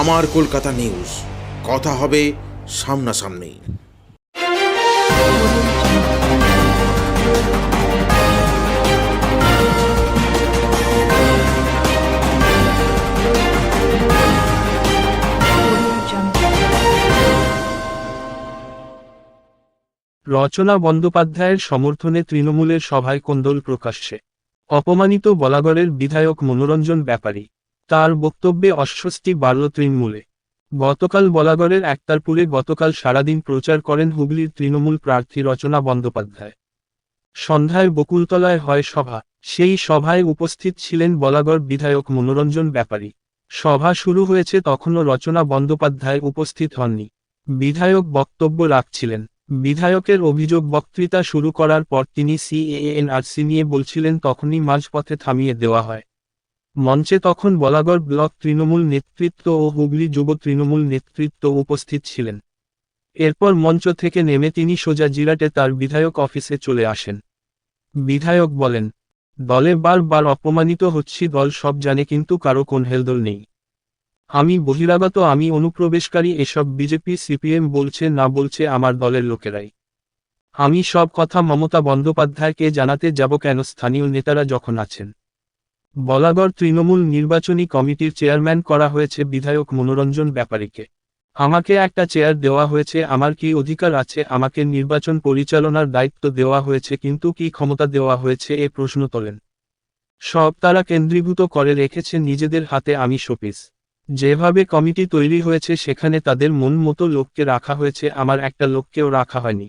আমার কলকাতা নিউজ, কথা হবে সামনাসামনি। রচনা বন্দ্যোপাধ্যায়ের সমর্থনে তৃণমূলের সভায় কোন্দল প্রকাশ্যে। অপমানিত বলাগড়ের বিধায়ক মনোরঞ্জন ব্যাপারী, তার বক্তব্যে অস্বস্তি বাড়ল তৃণমূলে। গতকাল বলাগড়ের একতারপুরে সারাদিন প্রচার করেন হুগলির তৃণমূল প্রার্থী রচনা বন্দ্যোপাধ্যায়। সন্ধ্যায় বকুলতলায় হয় সভা, সেই সভায় উপস্থিত ছিলেন বলাগড় বিধায়ক মনোরঞ্জন ব্যাপারী। সভা শুরু হয়েছে, তখনও রচনা বন্দ্যোপাধ্যায় উপস্থিত হননি। বিধায়ক বক্তব্য রাখছিলেন। বিধায়কের অভিযোগ, বক্তৃতা শুরু করার পর তিনি সিএএনআরসি নিয়ে বলছিলেন, তখনই মাঝপথে থামিয়ে দেওয়া হয়। মঞ্চে তখন বলাগড় ব্লক তৃণমূল নেতৃত্ব ও হুগলি যুব তৃণমূল নেতৃত্ব উপস্থিত ছিলেন। এরপর মঞ্চ থেকে নেমে তিনি সোজা জিরাটে তার বিধায়ক অফিসে চলে আসেন। বিধায়ক বলেন, দলে বারবার অপমানিত হচ্ছি, দল সব জানে, কিন্তু কারো কোন হেলদোল নেই। আমি বহিরাগত, আমি অনুপ্রবেশকারী, এসব বিজেপি সিপিএম বলছে না বলছে আমার দলের লোকেরাই। আমি সব কথা মমতা বন্দ্যোপাধ্যায়কে জানাতে যাব কেন, স্থানীয় নেতারা যখন আছেন। বলাগড় তৃণমূল নির্বাচনী কমিটির চেয়ারম্যান করা হয়েছে বিধায়ক মনোরঞ্জন ব্যাপারীকে। আমাকে একটা চেয়ার দেওয়া হয়েছে, আমার কি অধিকার আছে? আমাকে নির্বাচন পরিচালনার দায়িত্ব দেওয়া হয়েছে, কিন্তু কি ক্ষমতা দেওয়া হয়েছে এ প্রশ্ন তোলেন। সব তারা কেন্দ্রীভূত করে রেখেছে নিজেদের হাতে। আমি শোপিস। যেভাবে কমিটি তৈরি হয়েছে সেখানে তাদের মন মতো লোককে রাখা হয়েছে, আমার একটা লোককেও রাখা হয়নি।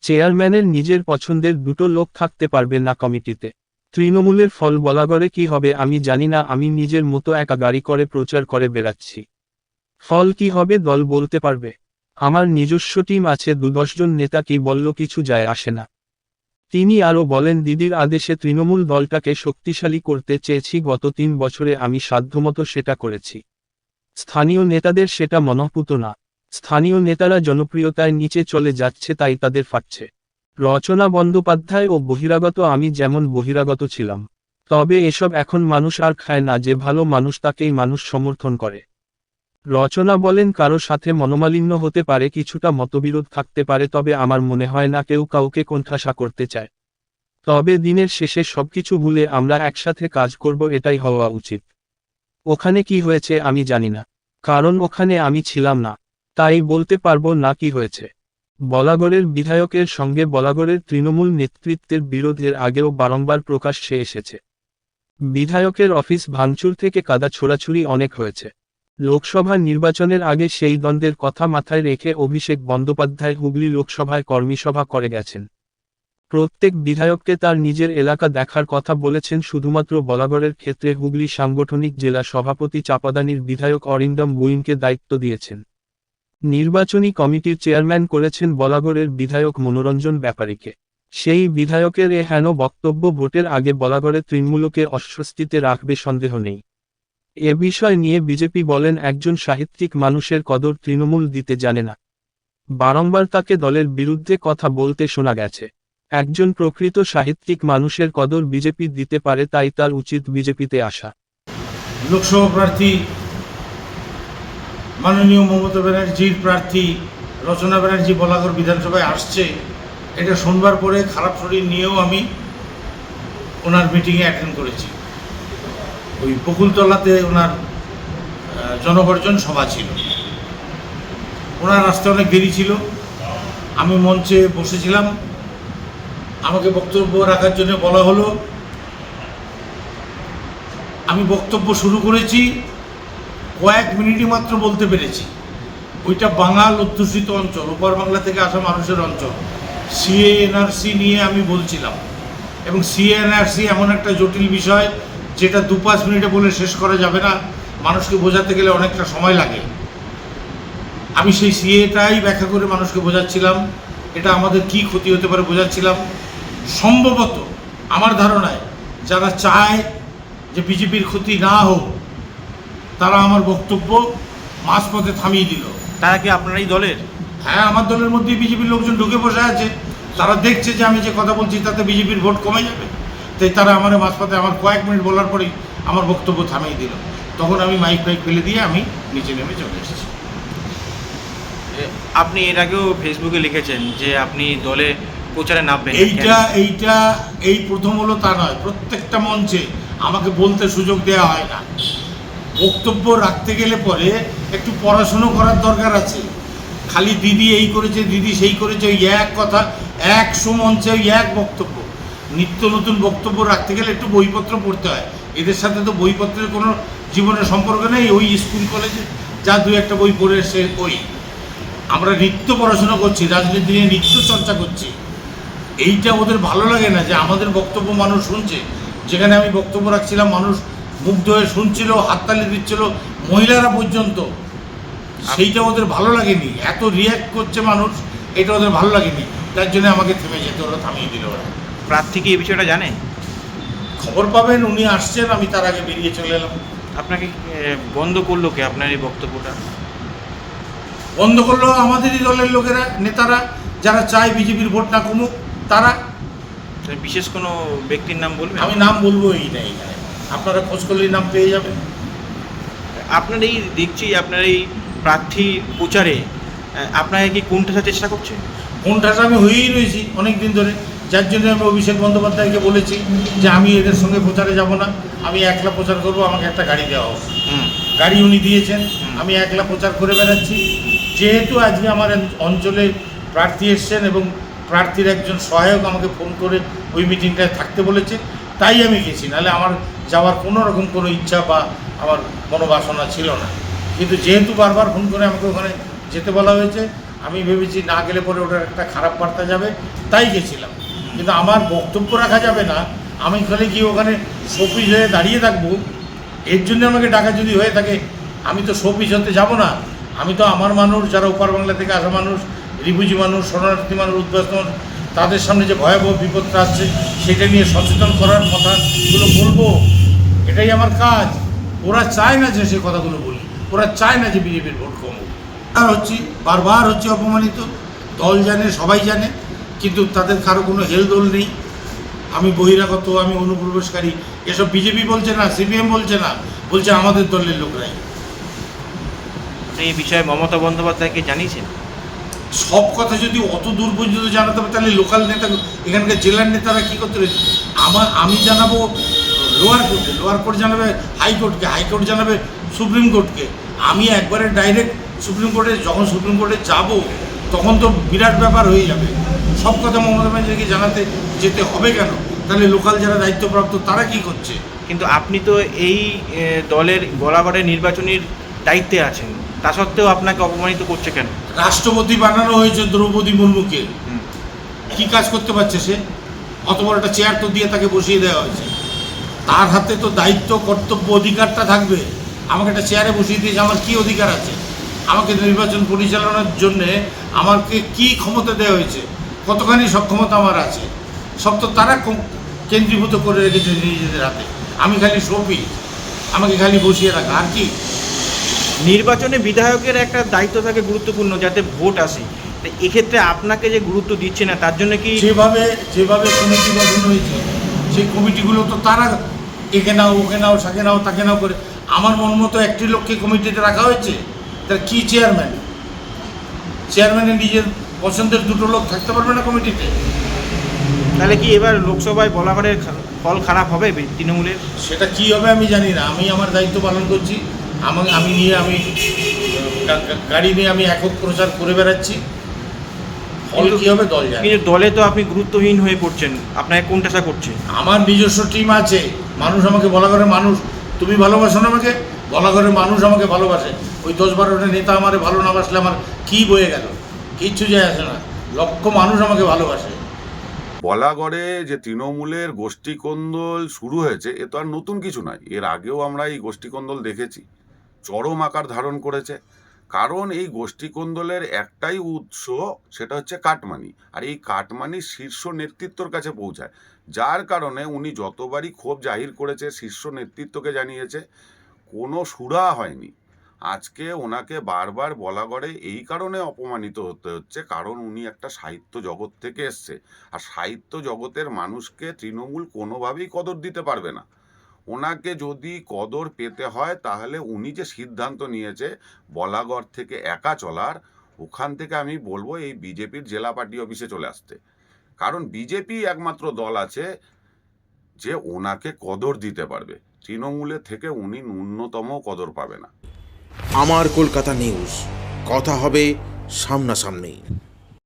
চেয়ারম্যানের নিজের পছন্দের দুটো লোক থাকতে পারবে না কমিটিতে। তৃণমূলের ফল বলাগড়ে কি হবে আমি জানি না, আমি নিজের মতো একা গাড়ি করে প্রচার করে বেড়াচ্ছি। ফল কি হবে দল বলতে পারবে। আমার নিজস্ব টিম আছে, 2-10 জন নেতা, কি বলল কিছু যায় আসে না। তিনি আরও বলেন, দিদির আদেশে তৃণমূল দলটাকে শক্তিশালী করতে চেয়েছি, গত 3 বছরে আমি সাধ্যমতো সেটা করেছি। স্থানীয় নেতাদের সেটা মনঃপূত না। স্থানীয় নেতারা জনপ্রিয়তায় নিচে চলে যাচ্ছে, তাই তাদের ফাটছে। রচনা বন্দ্যোপাধ্যায় ও বহিরাগত, আমি যেমন বহিরাগত ছিলাম, তবে এসব এখন মানুষ আর খায় না। যে ভালো মানুষ তাকেই মানুষ সমর্থন করে। রচনা বলেন, কারো সাথে মনোমালিন্য হতে পারে, কিছুটা মতবিরোধ থাকতে পারে, তবে আমার মনে হয় না কেউ কাউকে কোণঠাসা করতে চায়। তবে দিনের শেষে সবকিছু ভুলে আমরা একসাথে কাজ করব, এটাই হওয়া উচিত। ওখানে কি হয়েছে আমি জানি না, কারণ ওখানে আমি ছিলাম না, তাই বলতে পারবো না কি হয়েছে। বলাগড়ের বিধায়কের সঙ্গে বলাগড়ের তৃণমূল নেতৃত্বের বিরোধের আগেও বারংবার প্রকাশ্যে এসেছে। বিধায়কের অফিস ভাঙচুর থেকে কাদা ছোড়াছুড়ি অনেক হয়েছে। লোকসভা নির্বাচনের আগে সেই দ্বন্দ্বের কথা মাথায় রেখে অভিষেক বন্দ্যোপাধ্যায় হুগলি লোকসভায় কর্মীসভা করে গেছেন। প্রত্যেক বিধায়ককে তার নিজের এলাকা দেখার কথা বলেছেন। শুধুমাত্র বলাগড়ের ক্ষেত্রে হুগলি সাংগঠনিক জেলা সভাপতি চাপাদানির বিধায়ক অরিন্দম বুইনকে দায়িত্ব দিয়েছেন। নির্বাচনী কমিটির চেয়ারম্যান করেছেন বলাগড়ের বিধায়ক মনোরঞ্জন ব্যাপারীকে। সেই বিধায়কের এ হেন বক্তব্য ভোটের আগে বলাগড়ের তৃণমূলকে অস্বস্তিতে রাখবে সন্দেহ নেই। এ বিষয় নিয়ে বিজেপি বলেন, একজন সাহিত্যিক মানুষের কদর তৃণমূল দিতে জানে না। বারংবার তাকে দলের বিরুদ্ধে কথা বলতে শোনা গেছে। একজন প্রকৃত সাহিত্যিক মানুষের কদর বিজেপি দিতে পারে, তাই তার উচিত বিজেপিতে আসা। লোকসভা প্রার্থী মাননীয় মমতা ব্যানার্জির প্রার্থী রচনা ব্যানার্জি বলাগড় বিধানসভায় আসছে, এটা শোনবার পরে খারাপ শরীর নিয়েও আমি ওনার মিটিংয়ে অ্যাটেন্ড করেছি। ওই বকুলতলাতে ওনার জনগর্জন সভা ছিল। ওনার আসতে অনেক দেরি ছিল। আমি মঞ্চে বসেছিলাম, আমাকে বক্তব্য রাখার জন্য বলা হলো। আমি বক্তব্য শুরু করেছি, কয়েক মিনিটই মাত্র বলতে পেরেছি। ওইটা বাঙাল অধ্যুষিত অঞ্চল, ওপার বাংলা থেকে আসা মানুষের অঞ্চল। সিএএনআরসি নিয়ে আমি বলছিলাম, এবং সিএএনআরসি এমন একটা জটিল বিষয় যেটা 2-5 মিনিটে বলে শেষ করা যাবে না। মানুষকে বোঝাতে গেলে অনেকটা সময় লাগে। আমি সেই সিএটাই ব্যাখ্যা করে মানুষকে বোঝাচ্ছিলাম, এটা আমাদের কি ক্ষতি হতে পারে বোঝাচ্ছিলাম। সম্ভবত আমার ধারণায় যারা চায় যে বিজেপির ক্ষতি না হোক, তারা আমার বক্তব্য মাঝপথে থামিয়ে দিল। তারা কি আপনারই দলের? হ্যাঁ, আমার দলের মধ্যেই বিজেপির লোকজন ঢুকে বসে আছে। তারা দেখছে যে আমি যে কথা বলছি তাতে বিজেপির ভোট কমে যাবে, তাই তারা আমার মাঝপথে আমার কয়েক মিনিট বলার পরেই আমার বক্তব্য থামিয়ে দিল। তখন আমি মাইক ফেলে দিয়ে আমি নিচে নেমে চলে এসেছি। আপনি এর আগেও ফেসবুকে লিখেছেন যে আপনি দলে প্রচারে নামবেন। এই প্রথম হলো তা নয়, প্রত্যেকটা মঞ্চে আমাকে বলতে সুযোগ দেওয়া হয় না। বক্তব্য রাখতে গেলে পরে একটু পড়াশুনো করার দরকার আছে। খালি দিদি এই করেছে, দিদি সেই করেছে, ওই এক কথা 100 মঞ্চে ওই এক বক্তব্য। নিত্য নতুন বক্তব্য রাখতে গেলে একটু বইপত্র পড়তে হয়। এদের সাথে তো বইপত্রের কোনো জীবনের সম্পর্ক নেই। ওই স্কুল কলেজে যা 2-1টা বই পড়ে এসে ওই আমরা নিত্য পড়াশোনা করছি, রাজনীতি নিয়ে নিত্য চর্চা করছি। এইটা ওদের ভালো লাগে না যে আমাদের বক্তব্য মানুষ শুনছে। যেখানে আমি বক্তব্য রাখছিলাম মানুষ মুগ্ধ হয়ে শুনছিল, হাততালি দিচ্ছিল, মহিলারা পর্যন্ত। সেইটা ওদের ভালো লাগেনি, এত রিয়্যাক্ট করছে মানুষ, এটা ওদের ভালো লাগেনি। তার জন্য আমাকে থেমে যেতে হলো, থামিয়ে দিল ওরা। প্রার্থী কি এই বিষয়টা জানে? খবর পাবেন, উনি আসছেন, আমি তার আগে বেরিয়ে চলে এলাম। আপনাকে বন্ধ করলো কে আপনার এই বক্তব্যটা? বন্ধ করলো আমাদেরই দলের লোকেরা, নেতারা, যারা চায় বিজেপির ভোট না কমুক তারা। বিশেষ কোনো ব্যক্তির নাম বলবেন? আমি নাম বলবো এই না, এখানে আপনারা খোঁজ করলেই নাম পেয়ে যাবেন। আপনার এই দেখছি আপনার এই প্রার্থী প্রচারে আপনাকে কি কোণঠাসার চেষ্টা করছে? কোনটাটা আমি হয়েই রয়েছি অনেক দিন ধরে, যার জন্য আমি অভিষেক বন্দ্যোপাধ্যায়কে বলেছি যে আমি এদের সঙ্গে প্রচারে যাব না, আমি একলা প্রচার করব, আমাকে একটা গাড়ি দেওয়া হোক। গাড়ি উনি দিয়েছেন, আমি একলা প্রচার করে বেড়াচ্ছি। যেহেতু আজকে আমার অঞ্চলে প্রার্থী এসছেন এবং প্রার্থীর একজন সহায়ক আমাকে ফোন করে ওই মিটিংটায় থাকতে বলেছে, তাই আমি গেছি। নাহলে আমার যাওয়ার কোনো রকম কোনো ইচ্ছা বা আমার মনোবাসনা ছিল না। কিন্তু যেহেতু বারবার ফোন করে আমাকে ওখানে যেতে বলা হয়েছে, আমি ভেবেছি না গেলে পরে ওটার একটা খারাপ বার্তা যাবে, তাই গেছিলাম। কিন্তু আমার বক্তব্য রাখা যাবে না, আমি খালি গিয়ে ওখানে শোপিস হয়ে দাঁড়িয়ে থাকবো, এর জন্য আমাকে ডাকা যদি হয়ে থাকে। আমি তো শোপিস হতে যাব না, আমি তো আমার মানুষ, যারা ওপার বাংলা থেকে আসা মানুষ, রিফিউজি মানুষ, শরণার্থী মানুষ, উদ্বাস্ত মানুষ, তাদের সামনে যে ভয়াবহ বিপদটা আসছে সেটা নিয়ে সচেতন করার কথাগুলো বলবো, এটাই আমার কাজ। ওরা চায় না যে সে কথাগুলো বলি, ওরা চায় না যে বিজেপির ভোট কমুক। আর বারবার হচ্ছে অপমানিত, দল জানে, সবাই জানে, কিন্তু তাদের কারো কোনো হেলদোল নেই। আমি বহিরাগত, আমি অনুপ্রবেশকারী, এসব বিজেপি বলছে না, সিপিএম বলছে না, বলছে আমাদের দলের লোকরাই। এই বিষয়ে মমতা বন্দ্যোপাধ্যায়কে জানিয়েছেন? সব কথা যদি অত দূর পর্যন্ত জানাতে হবে তাহলে লোকাল নেতা, এখানকার জেলার নেতারা কী করতে রয়েছে? আমি জানাবো লোয়ার কোর্টে, লোয়ার কোর্ট জানাবে হাইকোর্টকে, হাইকোর্ট জানাবে সুপ্রিম কোর্টকে। আমি একবারে ডাইরেক্ট সুপ্রিম কোর্টে, যখন সুপ্রিম কোর্টে যাব তখন তো বিরাট ব্যাপার হয়ে যাবে। সব কথা মমতা ব্যানার্জিকে জানাতে যেতে হবে কেন? তাহলে লোকাল যারা দায়িত্বপ্রাপ্ত তারা কি করছে? কিন্তু আপনি তো এই দলের বলাগড়ের নির্বাচনীর দায়িত্বে আছেন, তা সত্ত্বেও আপনাকে অপমানিত করছে কেন? রাষ্ট্রপতি বানানো হয়েছে দ্রৌপদী মুর্মুকে, কি কাজ করতে পারছে সে? অত বড় একটা চেয়ার তো দিয়ে তাকে বসিয়ে দেওয়া হয়েছে, তার হাতে তো দায়িত্ব, কর্তব্য, অধিকারটা থাকবে। আমাকে একটা চেয়ারে বসিয়ে দিয়েছে, আমার কি অধিকার আছে? আমাকে নির্বাচন পরিচালনার জন্যে আমাকে কি ক্ষমতা দেওয়া হয়েছে, কতখানি সক্ষমতা আমার আছে, সব তো তারা কেন্দ্রীভূত করে রেখেছে নিজেদের হাতে। আমি খালি শোপি, আমাকে খালি বসিয়ে রাখা, আর কি? নির্বাচনে বিধায়কের একটা দায়িত্ব থাকে গুরুত্বপূর্ণ, যাতে ভোট আসে। তো এক্ষেত্রে আপনাকে যে গুরুত্ব দিচ্ছে না, তার জন্য কি? যেভাবে কমিটি গঠন হয়েছে, সেই কমিটিগুলো তো তারা একে নাও, ওকে নাও, সাকে নাও, তাকে নাও করে আমার মন মতো একটি লোককে কমিটিতে রাখা হয়েছে। তার কি চেয়ারম্যানের নিজের পছন্দের দুটো লোক থাকতে পারবে না কমিটিতে? তাহলে কি এবার লোকসভায় বলাগড়ের ফল খারাপ হবে তৃণমূলের? সেটা কি হবে আমি জানি না। আমি আমার দায়িত্ব পালন করছি। আমি গাড়ি নিয়ে আমি একক প্রচার করে বেড়াচ্ছি। ফল কি হবে দল জানে। কিন্তু দলে তো আপনি গুরুত্বহীন হয়ে পড়ছেন, আপনাকে কোণঠাসা করছে। আমার নিজস্ব টিম আছে, মানুষ আমাকে, বলাগড়ের মানুষ, তুমি ভালোবাসো না আমাকে, বলাগড়ের মানুষ আমাকে ভালোবাসে। ওই 10-12টা নেতা আমারে ভালো না বাসলে আমার কী বয়ে গেল? কিচ্ছু যায় আসে না। লক্ষ মানুষ আমাকে ভালোবাসে। বলাগড়ে যে তৃণমূলের গোষ্ঠীকোন্দল শুরু হয়েছে, এ তো আর নতুন কিছু নয়। এর আগেও আমরা এই গোষ্ঠীকোন্দল দেখেছি, চরম আকার ধারণ করেছে। কারণ এই গোষ্ঠীকোন্দলের একটাই উৎস, সেটা হচ্ছে কাটমানি। আর এই কাটমানি শীর্ষ নেতৃত্বর কাছে পৌঁছায়, যার কারণে উনি যতবারই ক্ষোভ জাহির করেছে, শীর্ষ নেতৃত্বকে জানিয়েছে, কোনো সুরাহা হয়নি। আজকে ওনাকে বারবার বলাগড়ে এই কারণে অপমানিত হতে হচ্ছে, কারণ উনি একটা সাহিত্য জগৎ থেকে এসছে। আর সাহিত্য জগতের মানুষকে তৃণমূল কোনোভাবেই কদর দিতে পারবে না। ওনাকে যদি কদর পেতে হয় তাহলে উনি যে সিদ্ধান্ত নিয়েছে বলাগড় থেকে একা চলার, ওখান থেকে আমি বলবো এই বিজেপির জেলা পার্টি অফিসে চলে আসতে। কারণ বিজেপি একমাত্র দল আছে যে ওনাকে কদর দিতে পারবে, তৃণমূলের থেকে উনি ন্যূনতম কদর পাবে না। আমার কলকাতা নিউজ, কথা হবে সামনাসামনি।